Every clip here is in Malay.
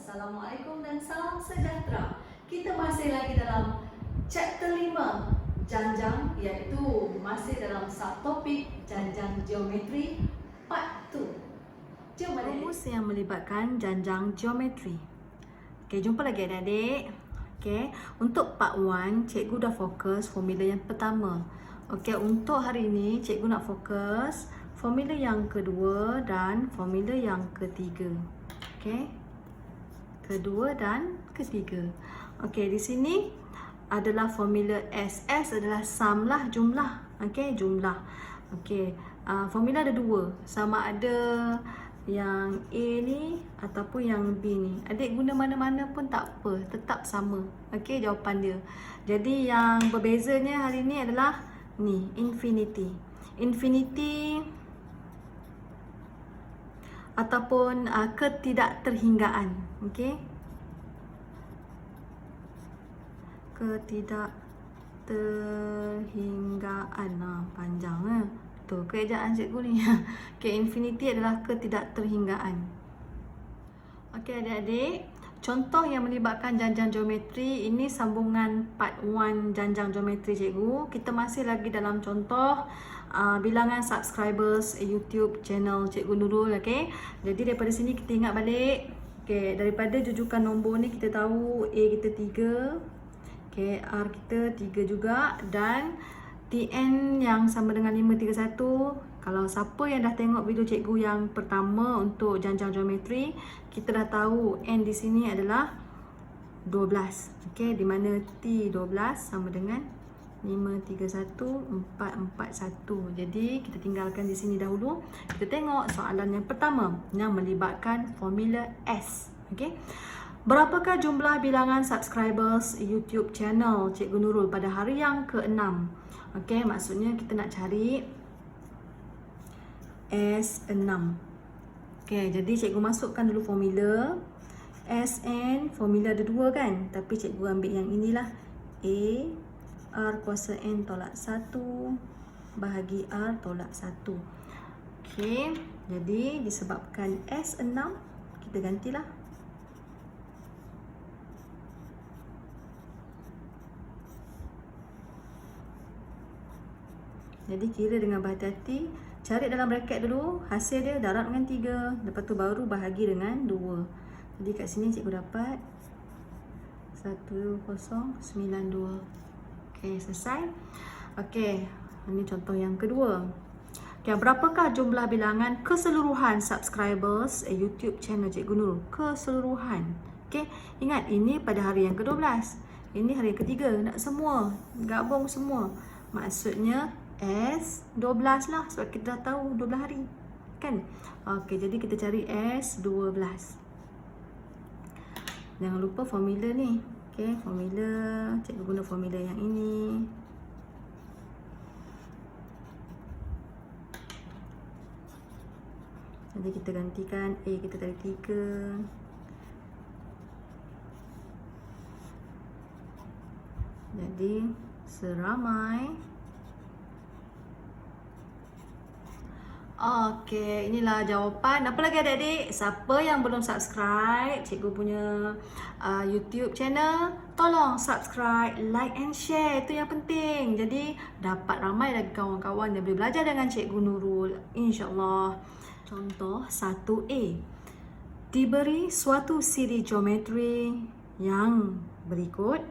Assalamualaikum dan salam sejahtera. Kita masih lagi dalam chapter 5 Janjang, iaitu masih dalam subtopik Janjang Geometri part 2. Jom rumus yang melibatkan janjang geometri. Okey, jumpa lagi adik-adik. Okey, untuk part 1 cikgu dah fokus formula yang pertama. Okey, untuk hari ini cikgu nak fokus formula yang kedua dan formula yang ketiga. Okey, kedua dan ketiga. Okey, di sini adalah formula S. S adalah sum lah, jumlah. Okey, jumlah. Okey, formula ada dua. Sama ada yang A ni ataupun yang B ni. Adik guna mana-mana pun tak apa, tetap sama. Okey, jawapan dia. Jadi yang berbezanya hari ni adalah ni, infinity. Infinity ataupun ketidakterhinggaan. Okey, ketidakterhinggaan. Panjang tu keejaan cikgu ni. Okey, infinity adalah ketidakterhinggaan. Okey adik-adik, contoh yang melibatkan janjang geometri ini sambungan part 1 janjang geometri cikgu. Kita masih lagi dalam contoh bilangan subscribers YouTube channel Cikgu Nurul. Okey, jadi daripada sini kita ingat balik. Okey, daripada jujukan nombor ni kita tahu A kita 3, okey, R kita 3 juga, dan Tn yang sama dengan 531. Kalau siapa yang dah tengok video cikgu yang pertama untuk janjang geometri, kita dah tahu N di sini adalah 12. Okey, di mana T12 sama dengan 531,441. Jadi kita tinggalkan di sini dahulu. Kita tengok soalan yang pertama yang melibatkan formula S. Okey. Berapakah jumlah bilangan subscribers YouTube channel Cikgu Nurul pada hari yang ke-6? Okey, maksudnya kita nak cari S6. Okey, jadi cikgu masukkan dulu formula. Sn formula ada dua kan? Tapi cikgu ambil yang inilah. A R kuasa N tolak 1 bahagi R tolak 1. Okey, jadi disebabkan S6, kita gantilah. Jadi kira dengan berhati-hati, cari dalam bracket dulu, hasil dia darab dengan 3, lepas tu baru bahagi dengan 2. Jadi kat sini cikgu dapat 1092. Okey, selesai. Okey, ini contoh yang kedua. Okey, berapakah jumlah bilangan keseluruhan subscribers YouTube channel Cikgu Nurul? Keseluruhan. Okey, ingat ini pada hari yang ke-12. Ini hari yang ketiga, nak semua, gabung semua. Maksudnya S12 lah, sebab kita dah tahu 12 hari. Kan? Okey, jadi kita cari S12. Jangan lupa formula ni. Okey, formula, cikgu guna formula yang ini. Jadi kita gantikan A kita tadi 3. Jadi seramai. Okey, inilah jawapan. Apa lagi adik-adik? Siapa yang belum subscribe cikgu punya YouTube channel, tolong subscribe, like and share. Itu yang penting. Jadi dapat ramai lagi kawan-kawan yang boleh belajar dengan Cikgu Nurul, insya-Allah. Contoh 1A. Diberi suatu siri geometri yang berikut.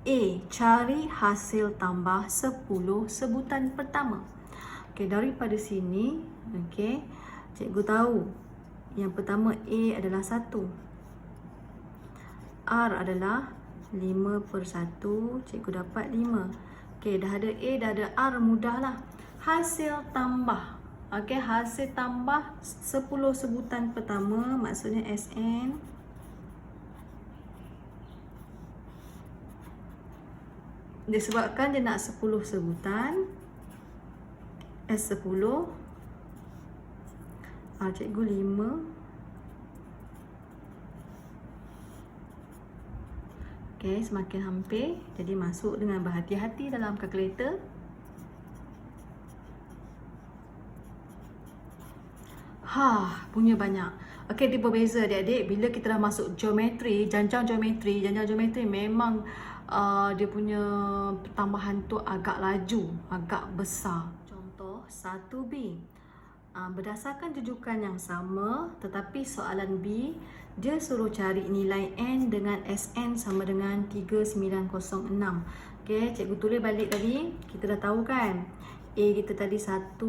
A. Cari hasil tambah 10 sebutan pertama. Okey, daripada sini, okey, cikgu tahu yang pertama A adalah 1. R adalah 5/1, cikgu dapat 5. Okey, dah ada A, dah ada R, mudahlah. Hasil tambah. Okey, hasil tambah 10 sebutan pertama, maksudnya Sn. Disebabkan dia nak 10 sebutan, S10, cikgu 5. Okey, semakin hampir. Jadi masuk dengan berhati-hati dalam kalkulator. Punya banyak. Okey, dia berbeza adik-adik. Bila kita dah masuk geometri, janjang geometri memang dia punya pertambahan tu agak laju, agak besar. Contoh 1B. Berdasarkan rujukan yang sama, tetapi soalan B dia suruh cari nilai N dengan SN sama dengan 3906. Okey, cikgu tulis balik tadi. Kita dah tahu kan, A kita tadi 1,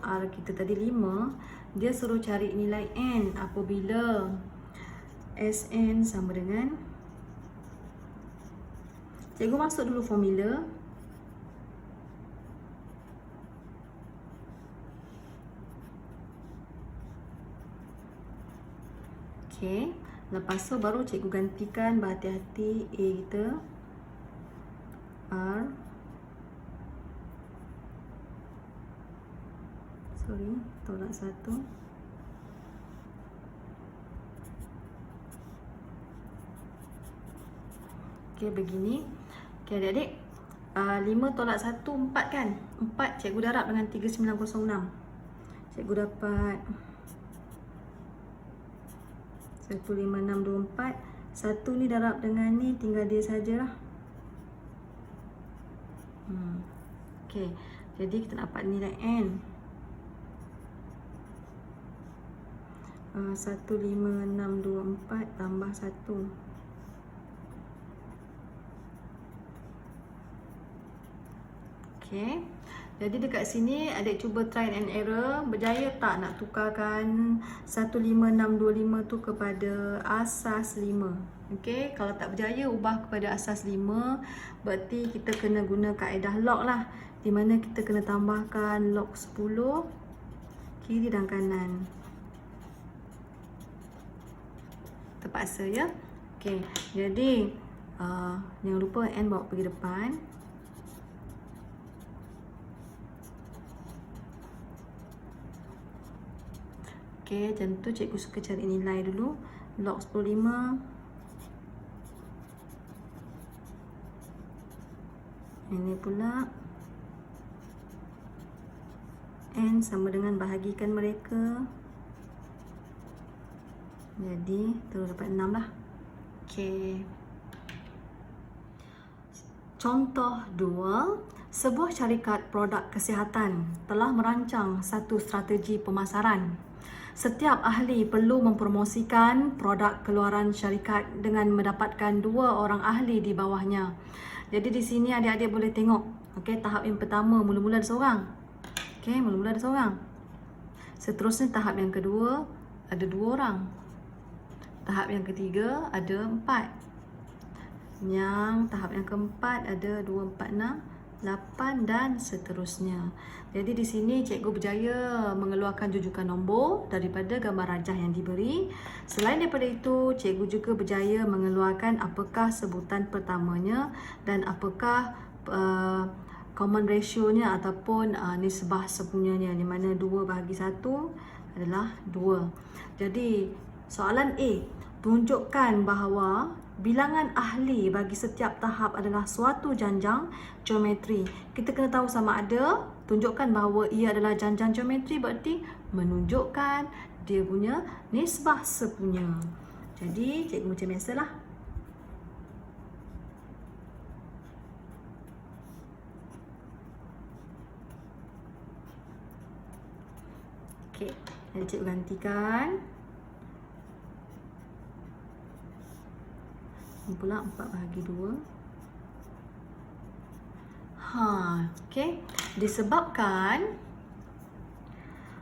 R kita tadi 5. Dia suruh cari nilai N apabila SN sama dengan, cikgu masuk dulu formula. Okey, lepas tu baru cikgu gantikan berhati-hati A kita, R, tolak 1. Okey, begini. Okey adik-adik, 5 tolak 1, 4 kan? 4 cikgu darab dengan 3906. Cikgu dapat 15624. 1 ni darab dengan ni, tinggal dia sajalah. Okey, jadi kita dapat nilai N 15624 tambah 1. Okey, jadi dekat sini adik cuba try and error. Berjaya tak nak tukarkan 15625 tu kepada asas 5? Okey, kalau tak berjaya ubah kepada asas 5, berarti kita kena guna kaedah log lah, di mana kita kena tambahkan log 10 kiri dan kanan. Terpaksa ya. Okey, jadi jangan lupa N bawa pergi depan. Okey, macam tu cikgu suka cari nilai dulu. Log 15. Ini pula N sama dengan bahagikan mereka. Jadi terus dapat 6 lah. Okey. Contoh 2. Sebuah syarikat produk kesihatan telah merancang satu strategi pemasaran. Setiap ahli perlu mempromosikan produk keluaran syarikat dengan mendapatkan 2 orang ahli di bawahnya. Jadi di sini adik-adik boleh tengok. Okey, tahap yang pertama mula-mula ada seorang. Okey, mula-mula ada seorang. Seterusnya tahap yang kedua ada 2 orang. Tahap yang ketiga ada 4. Yang tahap yang keempat ada 2, 4, 6, 8 dan seterusnya. Jadi di sini cikgu berjaya mengeluarkan jujukan nombor daripada gambar rajah yang diberi. Selain daripada itu, cikgu juga berjaya mengeluarkan apakah sebutan pertamanya dan apakah common ratio-nya ataupun nisbah sepunyanya, di mana 2 bahagi 1 adalah 2. Jadi soalan A, tunjukkan bahawa bilangan ahli bagi setiap tahap adalah suatu janjang geometri. Kita kena tahu sama ada tunjukkan bahawa ia adalah janjang geometri, berarti menunjukkan dia punya nisbah sepunya. Jadi cikgu macam biasalah. Okey, jadi cikgu gantikan. Ini pula 4 bahagi 2. Okey. Disebabkan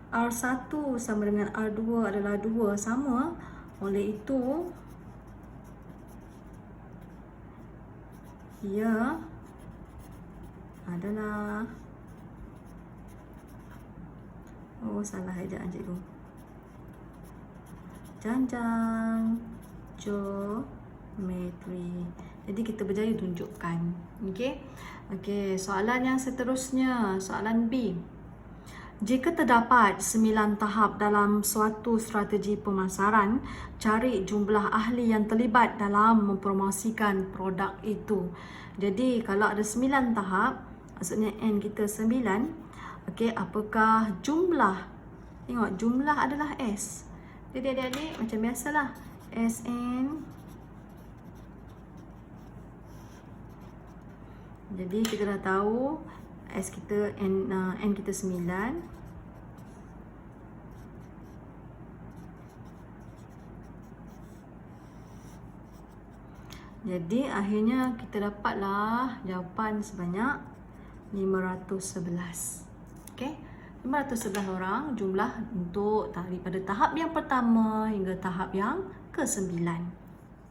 R1 sama dengan R2 adalah 2 sama, oleh itu ia adalah, salah ejaan cikgu, janjang geometri. Jadi kita berjaya tunjukkan. Okey. Okey, soalan yang seterusnya, soalan B. Jika terdapat 9 tahap dalam suatu strategi pemasaran, cari jumlah ahli yang terlibat dalam mempromosikan produk itu. Jadi kalau ada 9 tahap, maksudnya N kita 9. Okey, apakah jumlah? Tengok, jumlah adalah S. Jadi adik-adik macam biasalah, SN. Jadi kita dah tahu S kita N kita 9. Jadi akhirnya kita dapatlah jawapan sebanyak 511. Okey. 511 orang jumlah untuk daripada tahap yang pertama hingga tahap yang ke-9.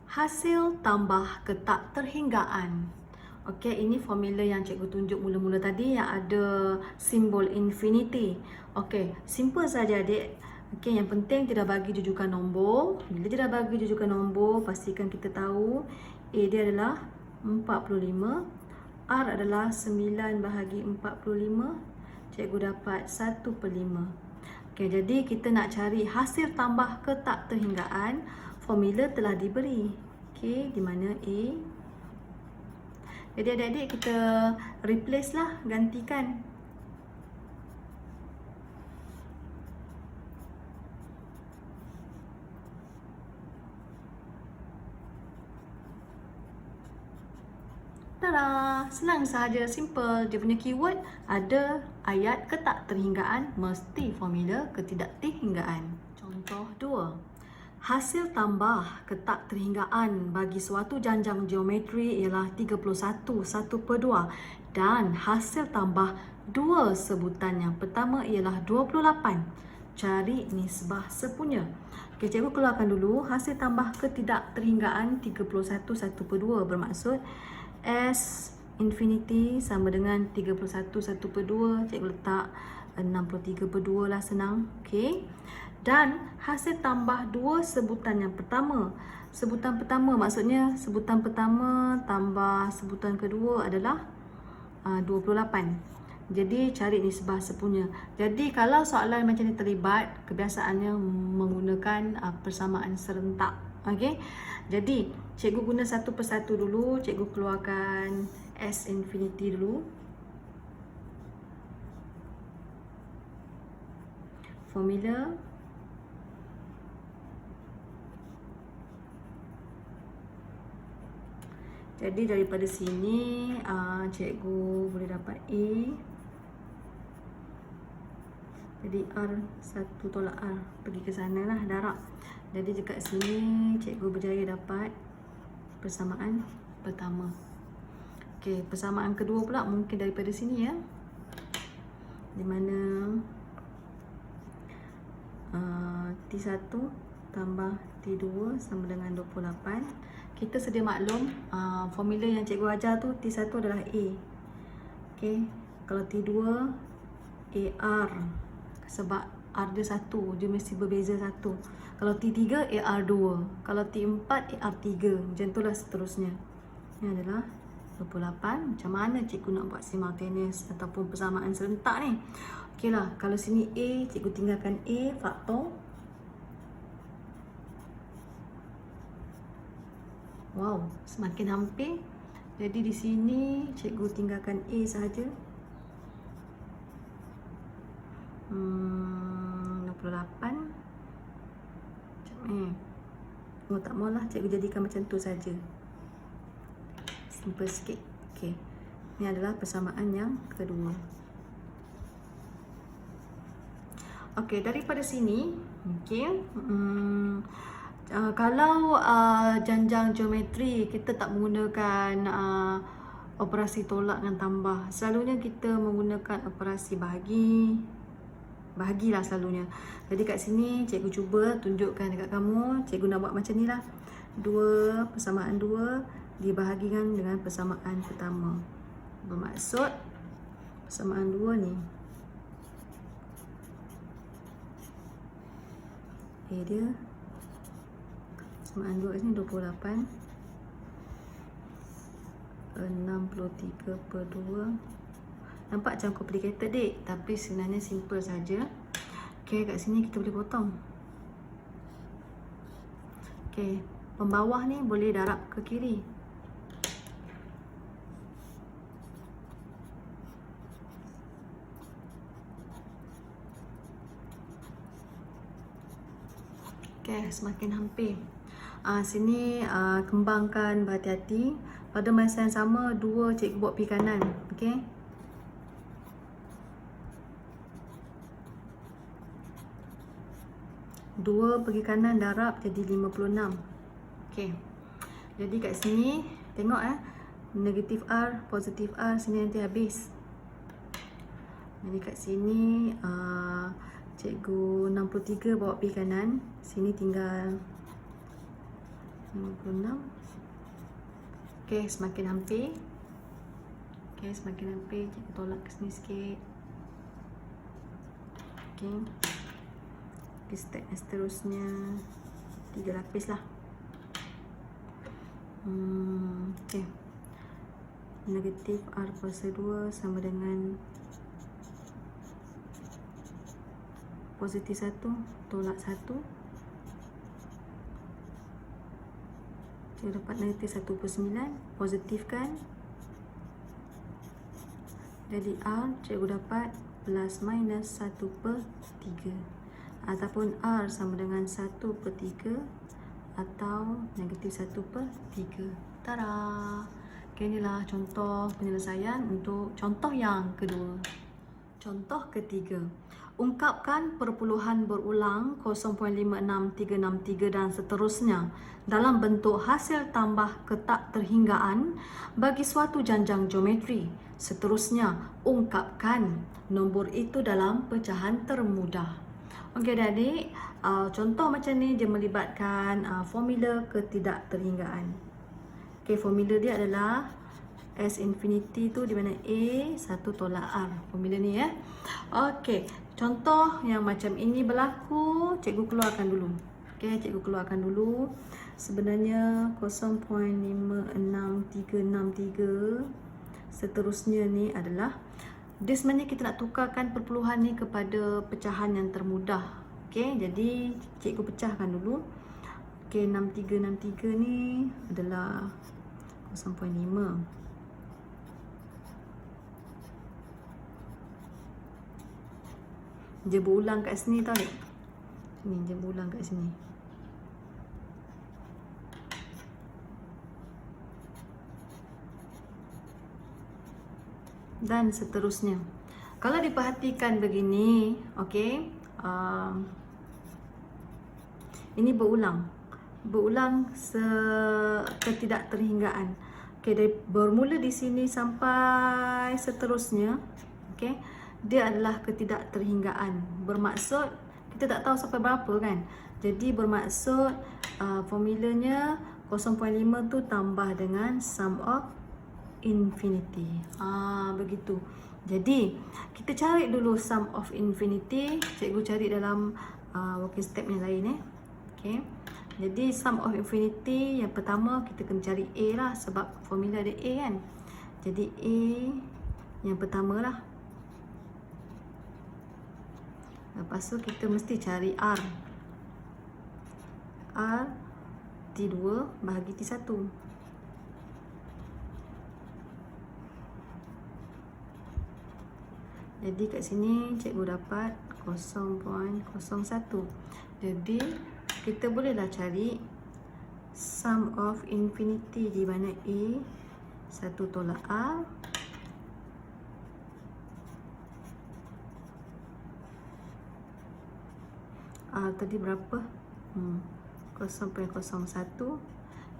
Hasil tambah ketakterhinggaan. Okey, ini formula yang cikgu tunjuk mula-mula tadi yang ada simbol infinity. Okey, simple saja adik. Okey, yang penting tidak bagi jujukan nombor. Bila tidak bagi jujukan nombor, pastikan kita tahu A dia adalah 45, R adalah 9 bahagi 45. Cikgu dapat 1/5. Okey, jadi kita nak cari hasil tambah ketakterhinggaan, formula telah diberi. Okey, di mana A. Jadi adik-adik kita replace lah, gantikan. Tada! Senang sahaja, simple. Dia punya keyword ada ayat ketakterhinggaan mesti formula ketidakterhinggaan. Contoh 2. Hasil tambah ketakterhinggaan bagi suatu janjang geometri ialah 31 1/2 dan hasil tambah dua sebutan yang pertama ialah 28. Cari nisbah sepunya. Okey, cikgu keluarkan dulu hasil tambah ketidakterhinggaan 31 1/2 bermaksud S infinity sama dengan 31 1/2. Cikgu letak 63/2 lah, senang. Okey. Dan hasil tambah dua sebutan yang pertama. Sebutan pertama maksudnya sebutan pertama tambah sebutan kedua adalah 28. Jadi cari nisbah sepunya. Jadi kalau soalan macam ni terlibat, kebiasaannya menggunakan persamaan serentak. Okey. Jadi cikgu guna satu persatu dulu. Cikgu keluarkan S infinity dulu. Formula jadi daripada sini cikgu boleh dapat A. Jadi R1 tolak R, pergi ke sana lah darab. Jadi dekat sini cikgu berjaya dapat persamaan pertama. Okey, persamaan kedua pula mungkin daripada sini ya. Di mana T1 tambah T2 sama dengan 28. Kita sedia maklum formula yang cikgu ajar tu T1 adalah A. Okey, kalau T2 AR sebab R dia 1, dia mesti berbeza 1. Kalau T3 AR2, kalau T4 AR3, macam itulah seterusnya. Ini adalah 28. Macam mana cikgu nak buat simultaneous ataupun persamaan serentak ni? Okeylah, kalau sini A, cikgu tinggalkan A faktor. Wow, semakin hampir. Jadi di sini cikgu tinggalkan A sahaja. 28. Oh, tak maulah, cikgu jadikan macam tu saja. Simple sikit. Okey. Ini adalah persamaan yang kedua. Okey, daripada sini, okey. Kalau janjang geometri kita tak menggunakan operasi tolak dan tambah, selalunya kita menggunakan operasi bahagilah selalunya. Jadi kat sini cikgu cuba tunjukkan dekat kamu, cikgu nak buat macam ni lah. Persamaan 2 dibahagikan dengan persamaan pertama. Bermaksud persamaan 2 ni A dia persamaan 2 kat sini 28 63/2. Nampak macam complicated dik, tapi sebenarnya simple saja. Okey, kat sini kita boleh potong. Okey, pembawah ni boleh darab ke kiri. Okay, semakin hampir. Sini kembangkan berhati-hati. Pada masa yang sama, 2 cikgu buat pergi kanan. Okay. Dua pergi kanan darab jadi 56. Okay. Jadi kat sini tengok negatif R, positif R, sini nanti habis. Jadi kat sini cikgu 63 bawa pergi kanan. Sini tinggal 56. Okay, semakin hampir. Okay, semakin hampir. Cikgu tolak ke sini sikit. Okay. Step yang seterusnya 3 lapis lah. Okay. Negatif R kuasa 2 sama dengan positif 1 tolak 1. Cikgu dapat negatif 1/9. Positifkan. Jadi R cikgu dapat plus minus 1/3. Ataupun R sama dengan 1/3 atau negatif 1/3. Tada! Okay, inilah contoh penyelesaian untuk contoh yang kedua. Contoh ketiga. Ungkapkan perpuluhan berulang 0.56363 dan seterusnya dalam bentuk hasil tambah ketak terhinggaan bagi suatu janjang geometri. Seterusnya, ungkapkan nombor itu dalam pecahan termudah. Okey adik-adik, contoh macam ni dia melibatkan formula ketidakterhinggaan. Okey, formula dia adalah S infinity tu di mana A 1 tolak R. Formula ni ya. Okey, contoh yang macam ini berlaku, cikgu keluarkan dulu. Okey, cikgu keluarkan dulu. Sebenarnya 0.56363 seterusnya ni adalah dia sebenarnya kita nak tukarkan perpuluhan ni kepada pecahan yang termudah. Okey, jadi cikgu pecahkan dulu. Okey, 6363 ni adalah 0.5. Dia berulang kat sini tau tak? Ni dia berulang kat sini. Dan seterusnya. Kalau diperhatikan begini, okey, ini berulang ketidakterhinggaan. Okey, dari bermula di sini sampai seterusnya, okey, dia adalah ketidakterhinggaan. Bermaksud kita tak tahu sampai berapa kan. Jadi bermaksud formulanya 0.5 tu tambah dengan sum of infinity. Begitu. Jadi kita cari dulu sum of infinity. Cikgu cari dalam working step yang lain Okey. Jadi sum of infinity yang pertama kita kena cari A lah sebab formula ada A kan. Jadi A yang pertama lah. Lepas tu kita mesti cari R. R T2 bahagi T1. Jadi kat sini cikgu dapat 0.01. Jadi kita bolehlah cari sum of infinity di mana A 1 tolak R tadi berapa? 0.01.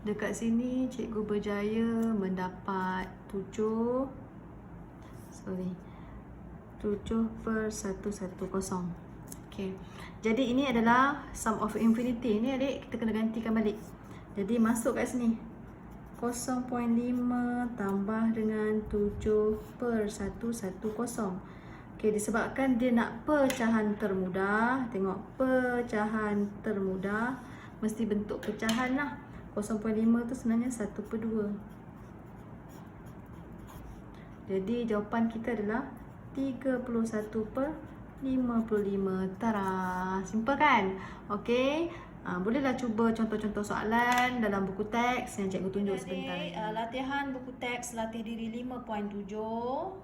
Dekat sini cikgu berjaya mendapat 7/110. Okey. Jadi ini adalah sum of infinity. Ini adik kita kena gantikan balik. Jadi masuk kat sini. 0.5 tambah dengan 7/110. Okey, disebabkan dia nak pecahan termudah. Tengok, pecahan termudah mesti bentuk pecahan lah. 0.5 tu sebenarnya 1/2. Jadi jawapan kita adalah 31/55. Tara, simple kan? Okey. Bolehlah cuba contoh-contoh soalan dalam buku teks yang cikgu tunjuk sebentar lagi. Latihan buku teks latih diri 5.7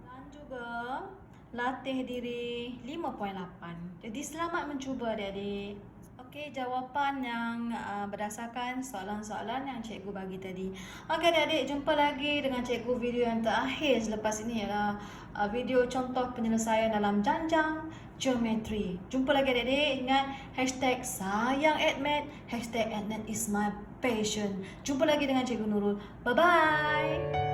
dan juga latih diri 5.8. Jadi selamat mencuba adik-adik. Okey, jawapan yang berdasarkan soalan-soalan yang cikgu bagi tadi. Okey adik-adik, jumpa lagi dengan cikgu video yang terakhir selepas ini ialah video contoh penyelesaian dalam janjang geometri. Jumpa lagi adik-adik. Ingat #sayang@math, #@math is my passion. Jumpa lagi dengan Cikgu Nurul. Bye-bye.